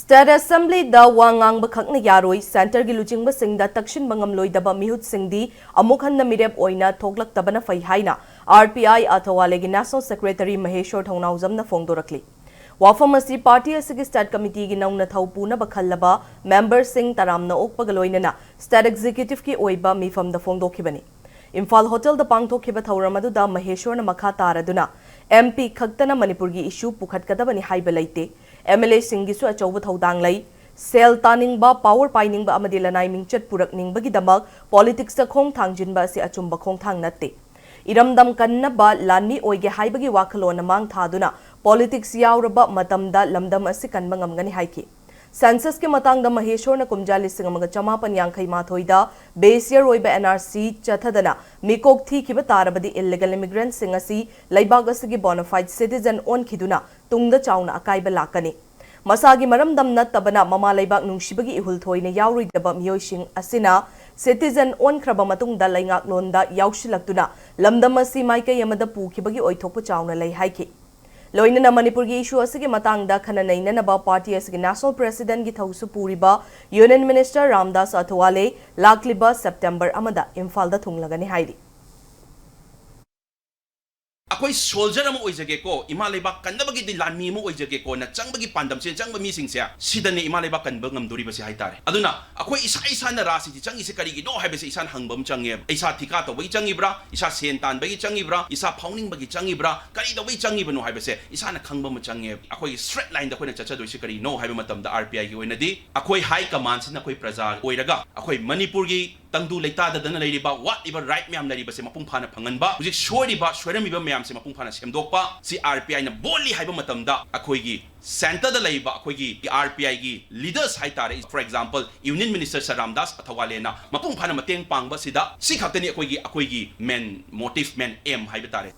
State Assembly da wangang bakhakna yaroi center gi luchingba singda takshin bangam loidaba mihut singdi amukhan na mirep oina thoklak tabana fai haina RPI Athawale gi National Secretary Maheshwar Thongnauzam na fongdorakli wafam asi party asigi state committee gi nauna thaupu na bakhallaba member sing taramna okpaga loinana state executive ki oiba mifam da fongdokhibani Imphal Hotel da pangthokhiba thauramadu da Maheshwar na makha taraduna MP khaktana Manipur gi issue pukhatkadabani haiba leite MLA Singisu achauba thodang lai sel taningba power painingba amadi lanai mingchat purakningba gi damak politics ta khong thangjinba asi achumba khong thang natte iramdam kannaba lani oige haiba gi wakhalona mang thaduna politics yauraba matamda lamdam asi kanba ngamgani haiki Census ke matang da Maheshwar na kumjali singamaga chamapan yankai mathoida base year oiba NRC chathadana mikok thi kiba tarabadi illegal immigrant singasi laibag asigi bona fide citizen on khiduna tungda chauna akaiba lakani masagi maramdam nattabana mama laibag nungsibagi ihul thoina yauridaba miyoising asina citizen on khraba matungda laingak londa yaushilakduna lamdam asi maikai yamada pukhibagi oithokpu chauna lai haiki Loinana Manipur gi issue asigi matangda khana nainanaba party asigi national president gi thausu puriba union minister Ramdas Athawale lakliba September amada Imphal da thunglagani hairi Akoi soldier amo oijage ko imaleba kanbagi di lanmi mo oijage ko na changbagi pandam se changba mi singsia sidane imaleba kanba ngamduri ba si haitare aduna akoi isa na rasi ti changi se kari gi no haibe se isan hangbam change isa thika to bagi changi bra isa sentan bagi changi bra isa phauning bagi changi bra kari do bagi changi bano haibe se isa na khangba mo change akoi straight line da ko na chacha do se kari no haibe matam da RPI gi oina di akoi high command sin akoi praja oiraga akoi Manipur gi tangdu leita da dana leiriba what iba right myam leiriba se mapung phana phanganba hujik shoriba shoramiba myam se mapung phana semdokpa si RPI na boli haiba matamda akhoi gi center da leiba akhoi gi RPI gi leaders haitare for example union minister Ramdas Athawale na mapung phana mateng pangba sida si khaktani akhoi gi main motive main aim haiba tare